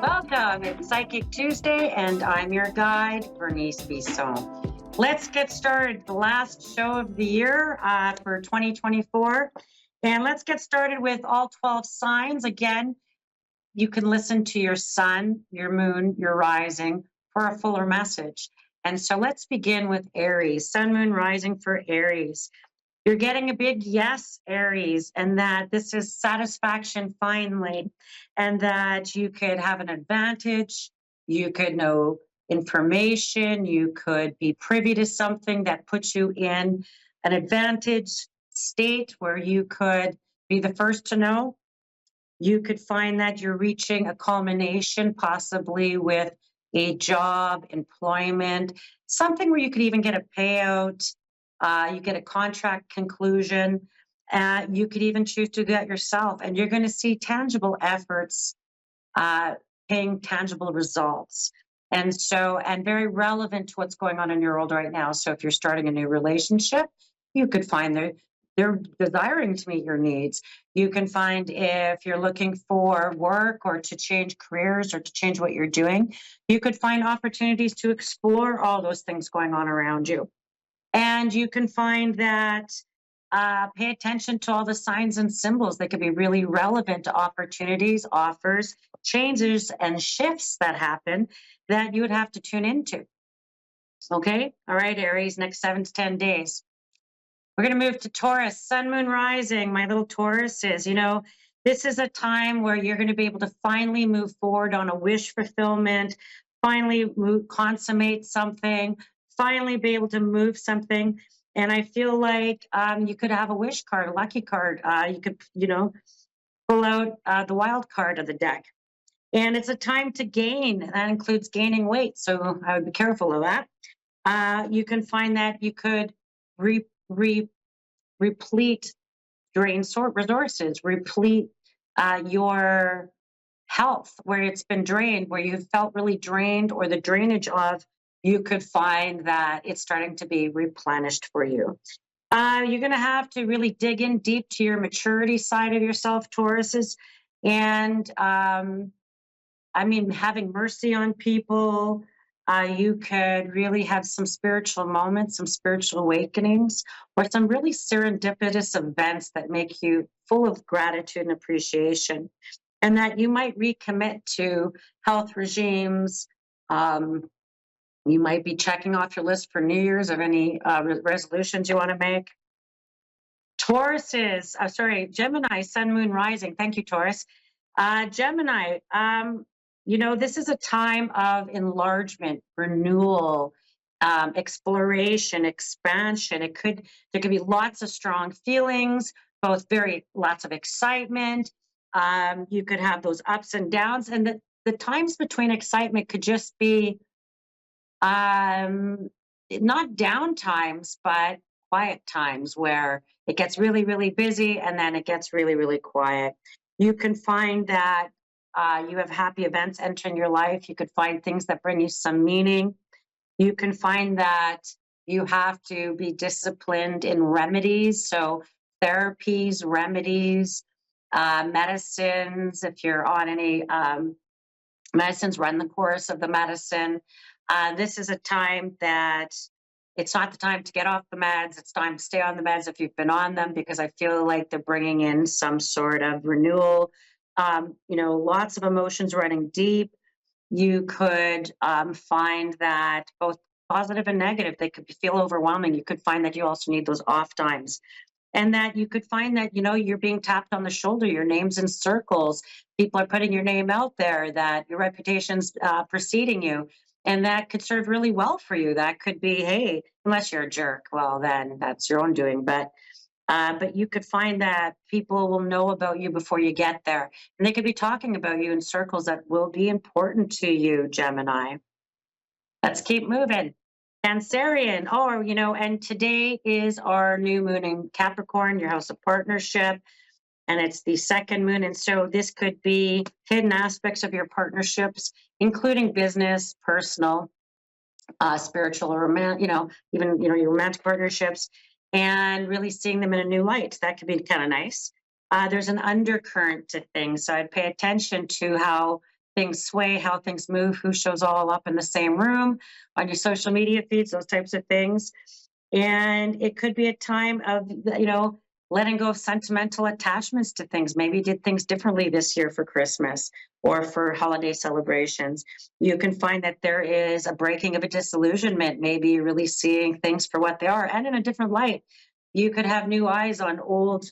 Welcome. It's Psychic Tuesday, and I'm your guide, Bernice Bisson. Let's get started. The last show of the year for 2024. And let's get started with all 12 signs. Again, you can listen to your sun, your moon, your rising for a fuller message. And so let's begin with Aries, sun, moon, rising for Aries. You're getting a big yes, Aries, and that this is satisfaction finally, and that you could have an advantage. You could know information. You could be privy to something that puts you in an advantage state where you could be the first to know. You could find that you're reaching a culmination, possibly with a job, employment, something where you could even get a payout. You get a contract conclusion. You could even choose to do that yourself, and you're going to see tangible efforts uh, paying tangible results. And very relevant to what's going on in your world right now. So if you're starting a new relationship, you could find they're desiring to meet your needs. You can find if you're looking for work or to change careers or to change what you're doing, you could find opportunities to explore all those things going on around you. And you can find that pay attention to all the signs and symbols that could be really relevant to opportunities, offers, changes, and shifts that happen that you would have to tune into. Okay. All right, Aries, next 7 to 10 days. We're going to move to Taurus, sun, moon, rising. My little Tauruses, this is a time where you're going to be able to finally move forward on a wish fulfillment, finally consummate something, finally be able to move something. And I feel like you could have a wish card, a lucky card. You could, pull out the wild card of the deck. And it's a time to gain. That includes gaining weight. So I would be careful of that. You can find that you could replete drained resources, replete your health where it's been drained, where you felt really drained, or the drainage of, you could find that it's starting to be replenished for you. You're going to have to really dig in deep to your maturity side of yourself, Tauruses. And having mercy on people. You could really have some spiritual moments, some spiritual awakenings, or some really serendipitous events that make you full of gratitude and appreciation. And that you might recommit to health regimes. You might be checking off your list for New Year's of any resolutions you want to make. Gemini, sun, moon, rising. Thank you, Taurus. Gemini, this is a time of enlargement, renewal, exploration, expansion. There could be lots of strong feelings, lots of excitement. You could have those ups and downs, and the times between excitement could just be not down times, but quiet times where it gets really, really busy and then it gets really, really quiet. You can find that you have happy events entering your life. You could find things that bring you some meaning. You can find that you have to be disciplined in remedies. So therapies, remedies, medicines. If you're on any medicines, run the course of the medicine. This is a time that it's not the time to get off the meds. It's time to stay on the meds if you've been on them, because I feel like they're bringing in some sort of renewal. Lots of emotions running deep. You could find that both positive and negative, they could feel overwhelming. You could find that you also need those off times. And that you could find that, you're being tapped on the shoulder, your name's in circles. People are putting your name out there, that your reputation's preceding you. And that could serve really well for you. That could be, hey, unless you're a jerk, well, then that's your own doing. But you could find that people will know about you before you get there. And they could be talking about you in circles that will be important to you, Gemini. Let's keep moving. Cancerian, and today is our new moon in Capricorn, your house of partnership, and it's the second moon. And so this could be hidden aspects of your partnerships, including business, personal, spiritual, or even your romantic partnerships, and really seeing them in a new light. That could be kind of nice. There's an undercurrent to things, so I'd pay attention to how things sway, how things move, who shows all up in the same room on your social media feeds, those types of things. And it could be a time of, letting go of sentimental attachments to things. Maybe you did things differently this year for Christmas or for holiday celebrations. You can find that there is a breaking of a disillusionment, maybe really seeing things for what they are and in a different light. You could have new eyes on old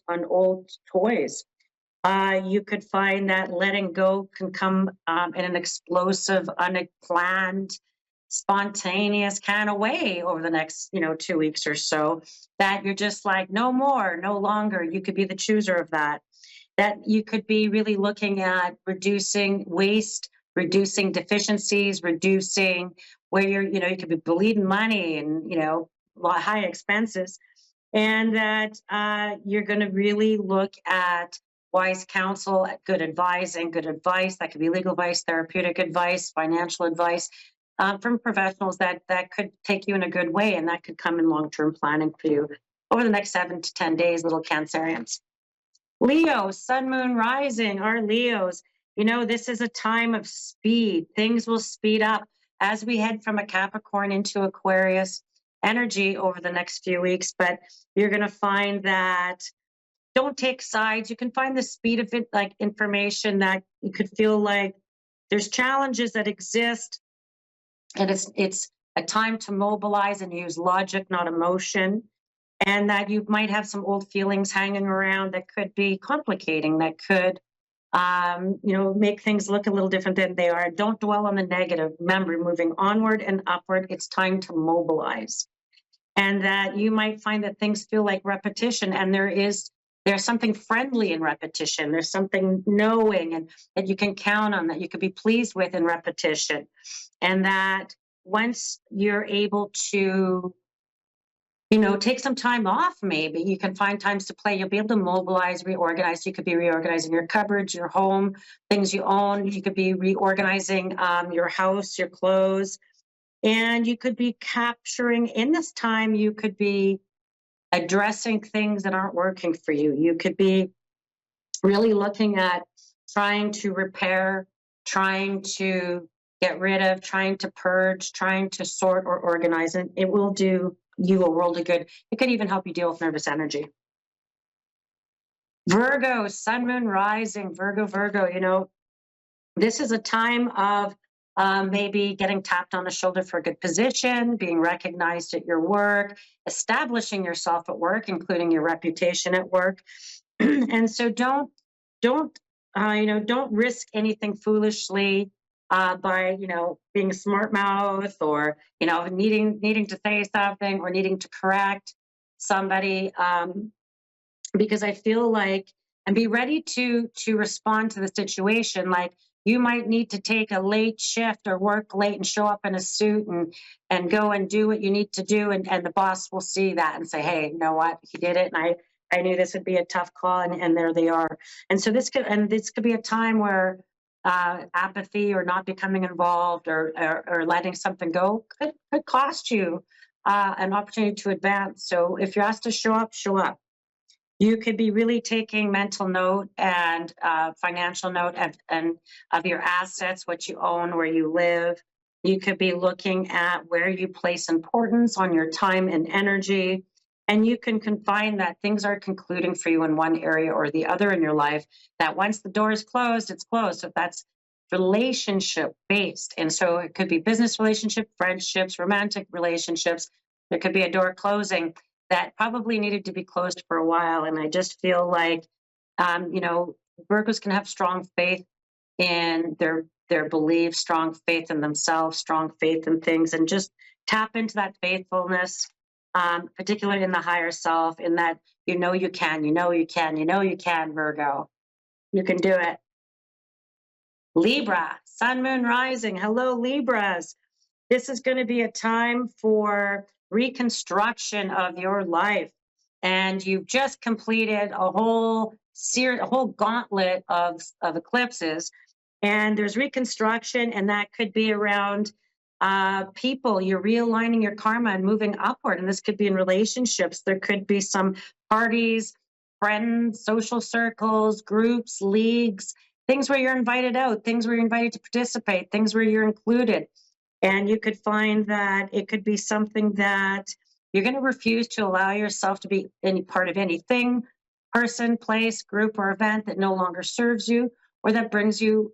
toys. You could find that letting go can come in an explosive, unplanned, spontaneous kind of way over the next, 2 weeks or so, that you're just like, no more, no longer. You could be the chooser of that. That you could be really looking at reducing waste, reducing deficiencies, reducing where you could be bleeding money and, high expenses. And that you're going to really look at wise counsel, good advising, good advice. That could be legal advice, therapeutic advice, financial advice from professionals that could take you in a good way, and that could come in long-term planning for you over the next 7 to 10 days, little Cancerians. Leo, sun, moon, rising, our Leos. This is a time of speed. Things will speed up as we head from a Capricorn into Aquarius energy over the next few weeks, but you're going to find that don't take sides. You can find the speed of it, like information that you could feel like there's challenges that exist, and it's a time to mobilize and use logic, not emotion, and that you might have some old feelings hanging around that could be complicating, that could make things look a little different than they are. Don't dwell on the negative. Remember, moving onward and upward, it's time to mobilize. And that you might find that things feel like repetition, and there's something friendly in repetition. There's something knowing and that you can count on, that you could be pleased with in repetition. And that once you're able to, take some time off, maybe you can find times to play. You'll be able to mobilize, reorganize. You could be reorganizing your cupboards, your home, things you own. You could be reorganizing your house, your clothes. And you could be capturing in this time, you could be addressing things that aren't working for you. You could be really looking at trying to repair, trying to get rid of, trying to purge, trying to sort or organize. And it will do you a world of good. It could even help you deal with nervous energy. Virgo, sun, moon, rising, Virgo, this is a time of maybe getting tapped on the shoulder for a good position, being recognized at your work, establishing yourself at work, including your reputation at work. And so don't risk anything foolishly by being a smart mouth, or needing to say something or needing to correct somebody, because I feel like, and be ready to respond to the situation. Like, you might need to take a late shift or work late and show up in a suit and go and do what you need to do. And the boss will see that and say, hey, you know what? He did it. And I knew this would be a tough call. And there they are. And so this could be a time where apathy or not becoming involved or letting something go could cost you an opportunity to advance. So if you're asked to show up, show up. You could be really taking mental note and financial note of your assets, what you own, where you live. You could be looking at where you place importance on your time and energy. And you can find that things are concluding for you in one area or the other in your life, that once the door is closed, it's closed. So that's relationship based. And so it could be business relationship, friendships, romantic relationships. There could be a door closing that probably needed to be closed for a while. And I just feel like, Virgos can have strong faith in their beliefs, strong faith in themselves, strong faith in things, and just tap into that faithfulness, particularly in the higher self, in that you can, Virgo. You can do it. Libra, sun, moon, rising. Hello, Libras. This is going to be a time for reconstruction of your life. And you've just completed a whole gauntlet of eclipses. And there's reconstruction, and that could be around people. You're realigning your karma and moving upward. And this could be in relationships. There could be some parties, friends, social circles, groups, leagues, things where you're invited out, things where you're invited to participate, things where you're included. And you could find that it could be something that you're going to refuse to allow yourself to be any part of anything, person, place, group, or event that no longer serves you or that brings you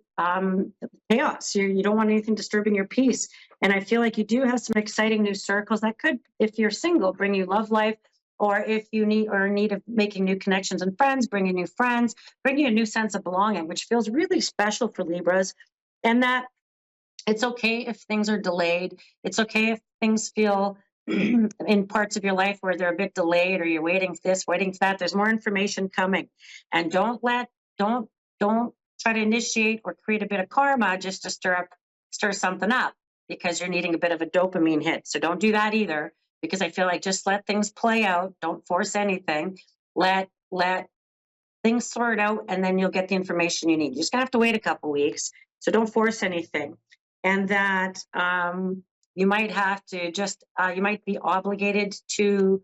chaos. You don't want anything disturbing your peace. And I feel like you do have some exciting new circles that could, if you're single, bring you love life, or if you need or in need of making new connections and friends, bring you new friends, bring you a new sense of belonging, which feels really special for Libras. And that it's okay if things are delayed. It's okay if things feel in parts of your life where they're a bit delayed or you're waiting for this, waiting for that. There's more information coming. And don't try to initiate or create a bit of karma just to stir something up because you're needing a bit of a dopamine hit. So don't do that either, because I feel like just let things play out. Don't force anything. Let things sort out, and then you'll get the information you need. You're just gonna have to wait a couple weeks. So don't force anything. And that you might have to just, you might be obligated to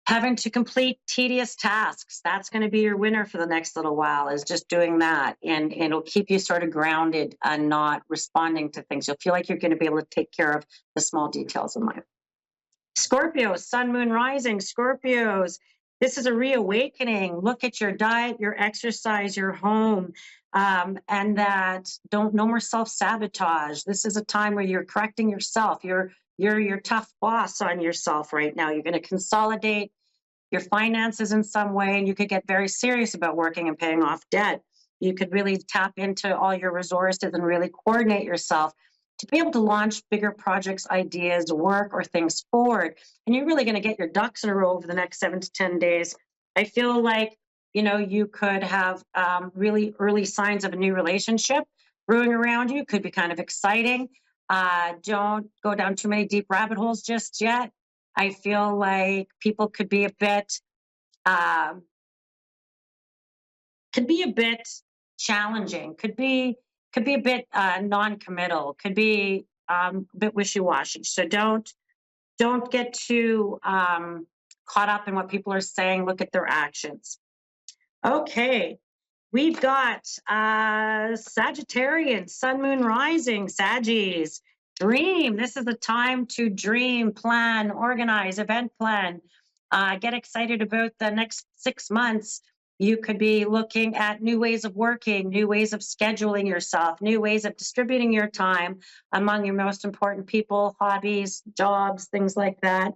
having to complete tedious tasks. That's going to be your winner for the next little while, is just doing that. And it'll keep you sort of grounded and not responding to things. You'll feel like you're going to be able to take care of the small details in life. Scorpios, sun, moon, rising. Scorpios, this is a reawakening. Look at your diet, your exercise, your home, and that no more self-sabotage. This is a time where you're correcting yourself. You're your tough boss on yourself right now. You're going to consolidate your finances in some way, and you could get very serious about working and paying off debt. You could really tap into all your resources and really coordinate yourself to be able to launch bigger projects, ideas, work, or things forward. And you're really going to get your ducks in a row over the next 7 to 10 days. I feel like, you could have really early signs of a new relationship brewing around you. Could be kind of exciting. Don't go down too many deep rabbit holes just yet. I feel like people could be a bit challenging, could be a bit non-committal, could be a bit wishy-washy. So don't get too caught up in what people are saying. Look at their actions. Okay, we've got Sagittarian, sun, moon, rising, Saggies. Dream. This is the time to dream, plan, organize, event plan. Get excited about the next 6 months. You could be looking at new ways of working, new ways of scheduling yourself, new ways of distributing your time among your most important people, hobbies, jobs, things like that.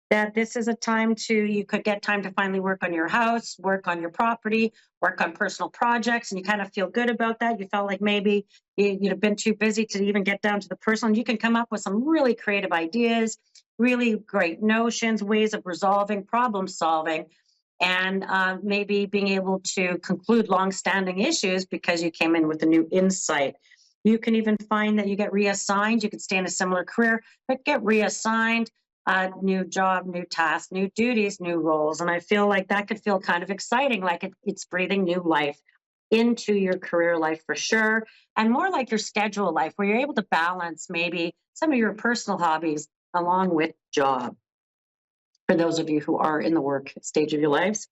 That this is a time you could get time to finally work on your house, work on your property, work on personal projects, and you kind of feel good about that. You felt like maybe you'd have been too busy to even get down to the personal. You can come up with some really creative ideas, really great notions, ways of resolving, problem solving, and maybe being able to conclude long-standing issues because you came in with a new insight. You can even find that you get reassigned. You could stay in a similar career, but get reassigned. New job, new tasks, new duties, new roles. And I feel like that could feel kind of exciting, like it's breathing new life into your career life for sure, and more like your schedule life, where you're able to balance maybe some of your personal hobbies along with job, for those of you who are in the work stage of your lives.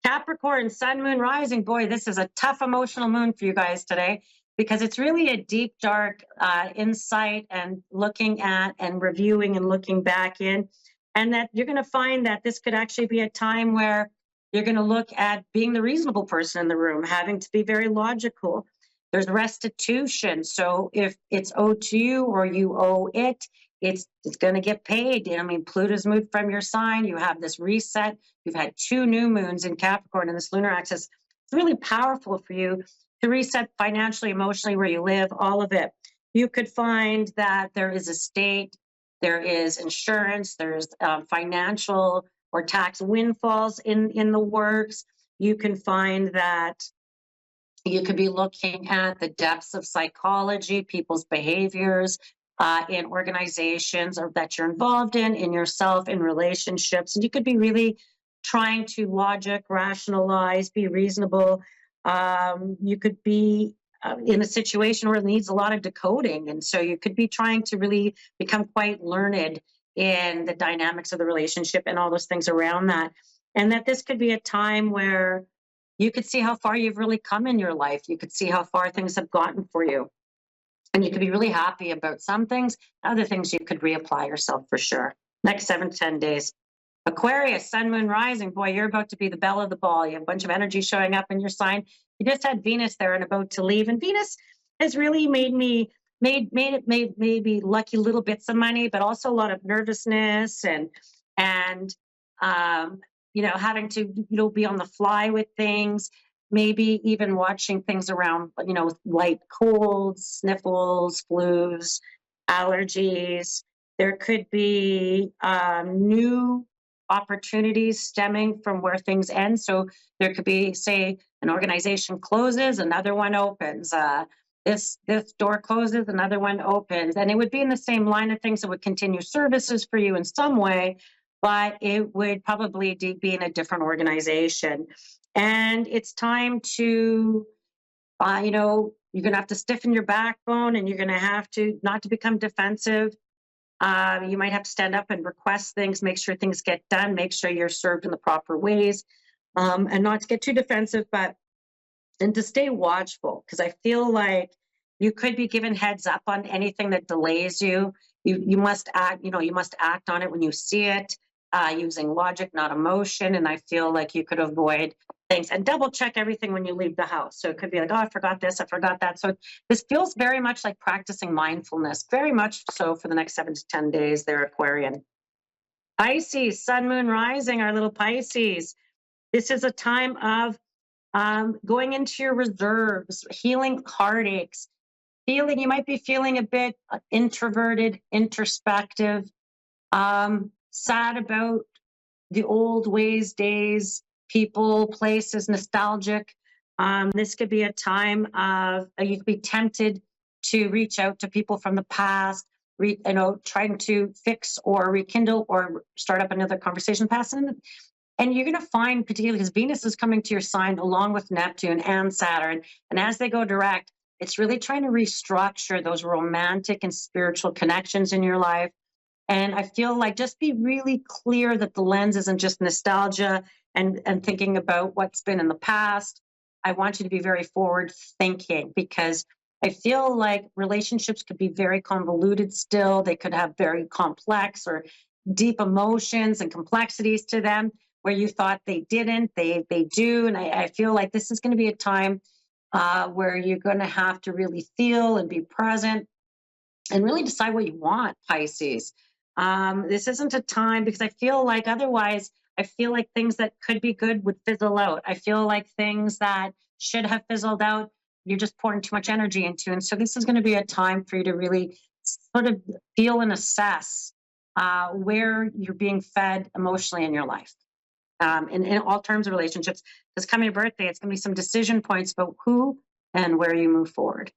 Capricorn, sun, moon, rising. Boy, this is a tough emotional moon for you guys today, because it's really a deep, dark insight and looking at and reviewing and looking back in. And that you're going to find that this could actually be a time where you're going to look at being the reasonable person in the room, having to be very logical. There's restitution. So if it's owed to you or you owe it, it's going to get paid. I mean, Pluto's moved from your sign. You have this reset. You've had 2 new moons in Capricorn in this lunar axis. It's really powerful for you to reset financially, emotionally, where you live, all of it. You could find that there is estate, there is insurance, there's financial or tax windfalls in the works. You can find that you could be looking at the depths of psychology, people's behaviors in organizations or that you're involved in yourself, in relationships. And you could be really trying to logic, rationalize, be reasonable. You could be in a situation where it needs a lot of decoding. And so you could be trying to really become quite learned in the dynamics of the relationship and all those things around that. And that this could be a time where you could see how far you've really come in your life. You could see how far things have gotten for you. And you could be really happy about some things. Other things you could reapply yourself for sure. Next 7 to 10 days. Aquarius, sun, moon, rising. Boy, you're about to be the belle of the ball. You have a bunch of energy showing up in your sign. You just had Venus there and about to leave. And Venus has really made maybe lucky little bits of money, but also a lot of nervousness and having to be on the fly with things, maybe even watching things around, light colds, sniffles, flus, allergies. There could be new opportunities stemming from where things end. So there could be, say, an organization closes, another one opens. This door closes, another one opens, and it would be in the same line of things. It would continue services for you in some way, but it would probably be in a different organization. And it's time to, you're going to have to stiffen your backbone, and you're going to have to not to become defensive. You might have to stand up and request things, make sure things get done, make sure you're served in the proper ways, and not to get too defensive, and to stay watchful, because I feel like you could be given heads up on anything that delays you. You must act, you must act on it when you see it, using logic, not emotion. And I feel like you could avoid things and double check everything when you leave the house. So it could be like, oh, I forgot this, I forgot that. So this feels very much like practicing mindfulness, very much so for the next 7 to 10 days there, Aquarian. Pisces, sun, moon, rising, our little Pisces. This is a time of going into your reserves, healing heartaches, you might be feeling a bit introverted, introspective, sad about the old ways, days, people, places, nostalgic. This could be a time of, you could be tempted to reach out to people from the past, trying to fix or rekindle or start up another conversation past. And you're going to find, particularly because Venus is coming to your sign along with Neptune and Saturn, and as they go direct, it's really trying to restructure those romantic and spiritual connections in your life. And I feel like just be really clear that the lens isn't just nostalgia and thinking about what's been in the past. I want you to be very forward thinking, because I feel like relationships could be very convoluted still. They could have very complex or deep emotions and complexities to them, where you thought they didn't, they do. And I feel like this is going to be a time where you're going to have to really feel and be present and really decide what you want, Pisces. This isn't a time, because I feel like otherwise, I feel like things that could be good would fizzle out. I feel like things that should have fizzled out, you're just pouring too much energy into. And so this is going to be a time for you to really sort of feel and assess where you're being fed emotionally in your life. In all terms of relationships, because coming your birthday, it's going to be some decision points about who and where you move forward.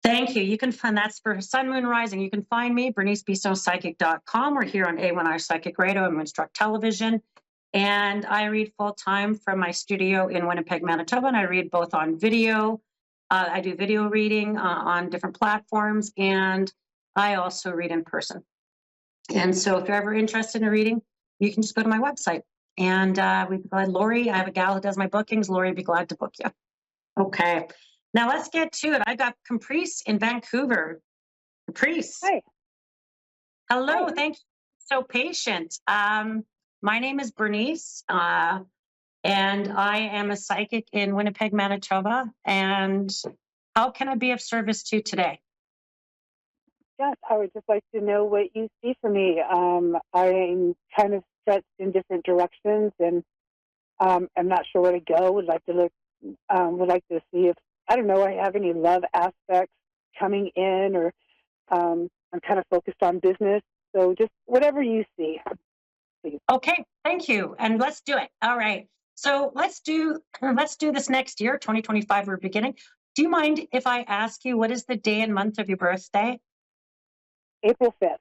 Thank you. You can find, that's for Sun, Moon, Rising. You can find me, BerniceBissonPsychic.com. We're here on A1R Psychic Radio and Instruct Television. And I read full-time from my studio in Winnipeg, Manitoba. And I read both on video. I do video reading on different platforms. And I also read in person. And so if you're ever interested in reading, you can just go to my website. And we'd be glad. Lori, I have a gal who does my bookings. Lori would be glad to book you. Okay. Now let's get to it. I got Caprice in Vancouver. Caprice. Hi. Hello. Hi. Thank you. So patient. My name is Bernice, and I am a psychic in Winnipeg, Manitoba. And how can I be of service to you today? Yes, I would just like to know what you see for me. I'm kind of stretched in different directions, and I'm not sure where to go. Would like to look. Would like to see if, I don't know, I have any love aspects coming in, or I'm kind of focused on business. So just whatever you see, please. Okay, thank you. And let's do it. All right. So let's do this next year, 2025, we're beginning. Do you mind if I ask you, what is the day and month of your birthday? April 5th.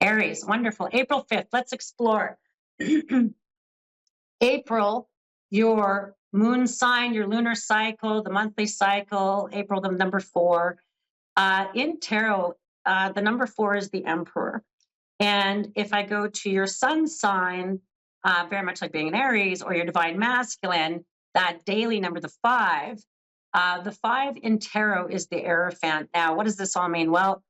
Aries, wonderful. April 5th, let's explore. April, your moon sign, your lunar cycle, the monthly cycle, April, the number 4. In tarot, the number 4 is the Emperor. And if I go to your sun sign, very much like being an Aries or your divine masculine, that daily number, the five. The five in tarot is the Hierophant. Now, what does this all mean? Well,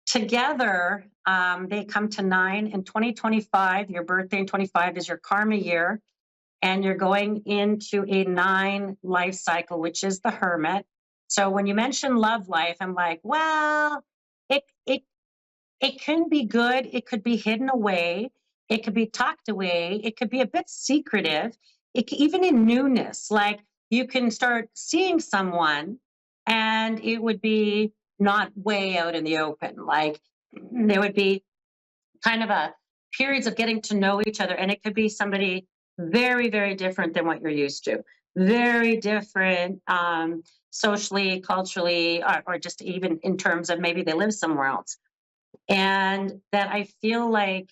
together, they come to nine in 2025. Your birthday in 25 is your karma year, and you're going into a nine life cycle, which is the Hermit. So when you mention love life, I'm like, well, it it it can be good. It could be hidden away. It could be tucked away. It could be a bit secretive. Even in newness, like you can start seeing someone and it would be not way out in the open. Like there would be kind of a periods of getting to know each other. And it could be somebody very, very different than what you're used to, very different socially, culturally, or just even in terms of maybe they live somewhere else. And that I feel like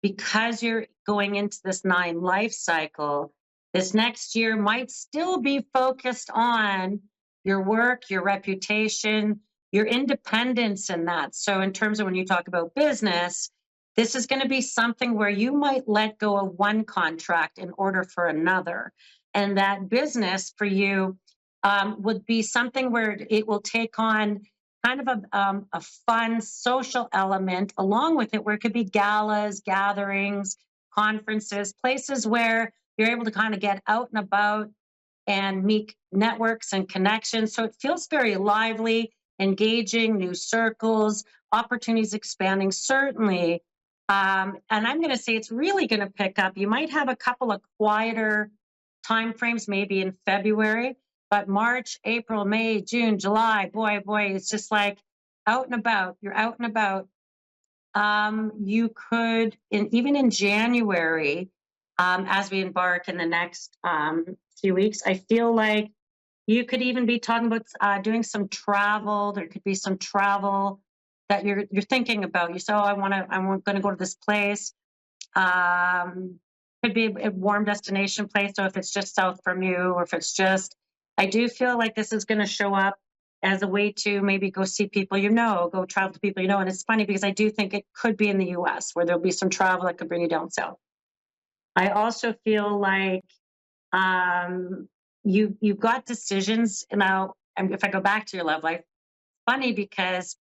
because you're going into this nine life cycle, this next year might still be focused on your work, your reputation, your independence, and that. So, in terms of when you talk about business, this is going to be something where you might let go of one contract in order for another. And that business for you would be something where it will take on kind of a fun social element along with it, where it could be galas, gatherings, conferences, places where you're able to kind of get out and about and meet networks and connections. So it feels very lively, engaging, new circles, opportunities expanding, certainly. And I'm going to say it's really going to pick up. You might have a couple of quieter time frames, maybe in February, but March, April, May, June, July, boy, it's just like out and about. You're out and about. You could, even in January, as we embark in the next few weeks, I feel like you could even be talking about doing some travel. There could be some travel that you're thinking about. You say, "Oh, I'm going to go to this place." Could be a warm destination place. So if it's just south from you, or if it's just, I do feel like this is going to show up as a way to maybe go see people go travel to people you know. And it's funny because I do think it could be in the US where there'll be some travel that could bring you down south. I also feel like you've got decisions now. And if I go back to your love life, funny because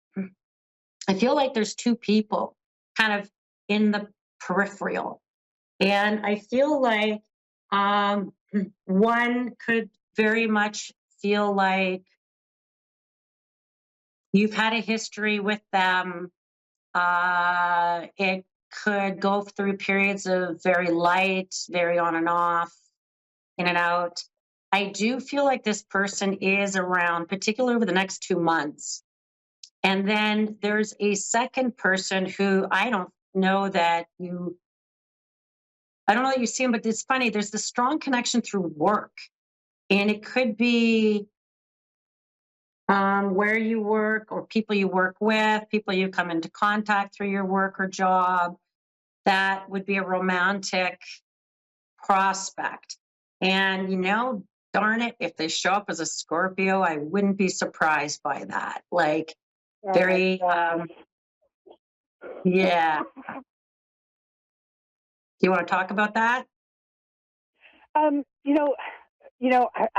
I feel like there's two people kind of in the peripheral. And I feel like one could very much feel like you've had a history with them. It could go through periods of very light, very on and off, in and out. I do feel like this person is around, particularly over the next 2 months. And then there's a second person who I don't know that you see him, but it's funny. There's this strong connection through work. And it could be where you work or people you work with, people you come into contact through your work or job. That would be a romantic prospect. And, darn it, if they show up as a Scorpio, I wouldn't be surprised by that. Like, very, yeah. Do you want to talk about that? I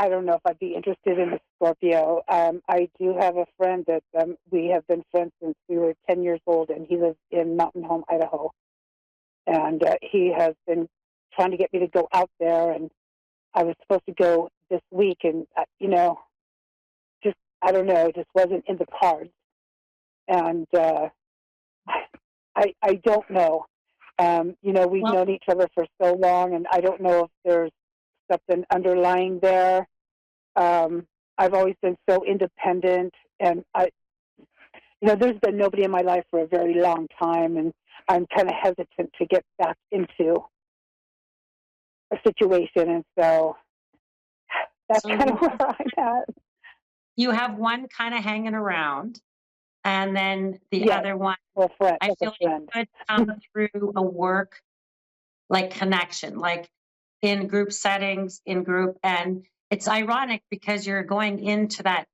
don't know if I'd be interested in a Scorpio. I do have a friend that we have been friends since we were 10 years old, and he lives in Mountain Home, Idaho. And he has been trying to get me to go out there, and I was supposed to go this week, and, just, I don't know, it just wasn't in the cards. And I don't know. We've known each other for so long, and I don't know if there's something underlying there. I've always been so independent, and there's been nobody in my life for a very long time, and I'm kind of hesitant to get back into a situation, and so that's kind of where I'm at. You have one kind of hanging around, and then the other one, I feel like it could come through a work like connection, like in group settings, and it's ironic because you're going into that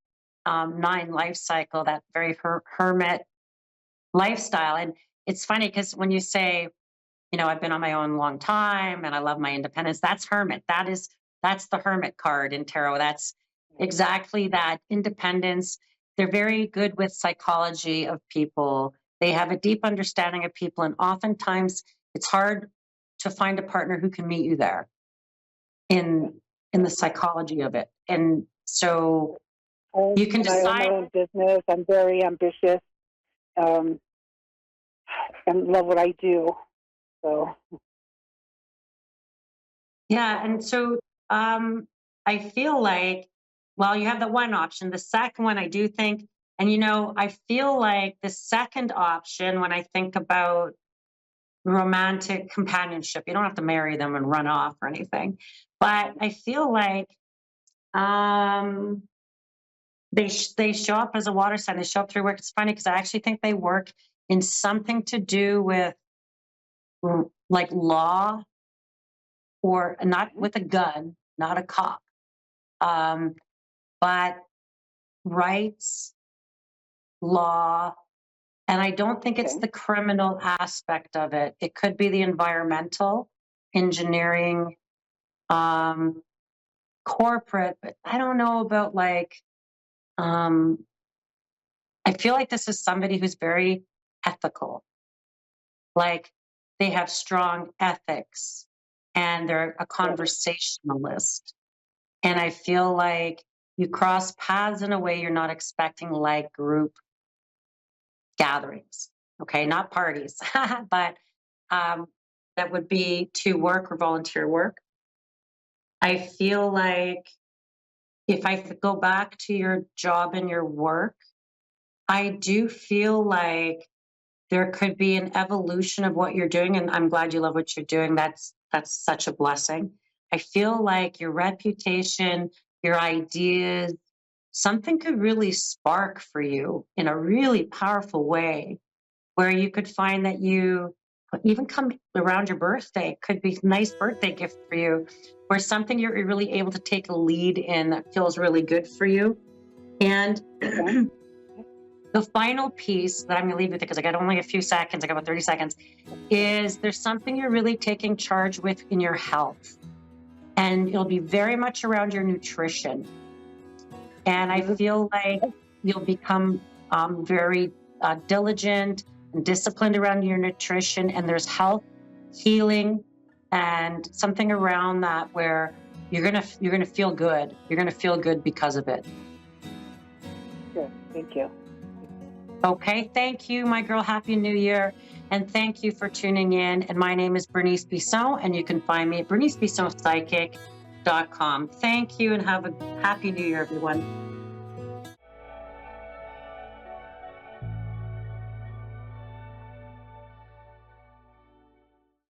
nine life cycle, that very hermit lifestyle. And it's funny because when you say I've been on my own a long time and I love my independence. That's hermit. That's the hermit card in tarot. That's exactly that independence. They're very good with psychology of people. They have a deep understanding of people, and oftentimes it's hard to find a partner who can meet you there in the psychology of it. And so you can And I own my decide. own business. I'm very ambitious, um, and love what I do. So, Yeah, and so I feel like, well, you have the one option. The second one, I do think, and I feel like the second option, when I think about romantic companionship, you don't have to marry them and run off or anything, but I feel like um, they show up as a water sign. They show up through work. It's funny because I actually think they work in something to do with like law, or not with a gun, not a cop, um, but rights, law. And I don't think it's okay. the criminal aspect of it. It could be the environmental, engineering, um, corporate, but I don't know about um, I feel like this is somebody who's very ethical. Like they have strong ethics and they're a conversationalist. And I feel like you cross paths in a way you're not expecting, like group gatherings. Okay, not parties, but that would be to work or volunteer work. I feel like if I go back to your job and your work, I do feel like there could be an evolution of what you're doing, and I'm glad you love what you're doing. That's such a blessing. I feel like your reputation, your ideas, something could really spark for you in a really powerful way, where you could find that you even come around your birthday could be a nice birthday gift for you, where something you're really able to take a lead in that feels really good for you. And the final piece that I'm going to leave with, because I got only a few seconds, I got about 30 seconds, is there's something you're really taking charge with in your health. And it'll be very much around your nutrition. And I feel like you'll become very diligent and disciplined around your nutrition. And there's health, healing, and something around that where you're gonna feel good. You're gonna feel good because of it. Good. Thank you. Okay, thank you, my girl. Happy New Year. And thank you for tuning in. And my name is Bernice Bisson, and you can find me at bernicebissonpsychic.com. Thank you, and have a happy New Year, everyone.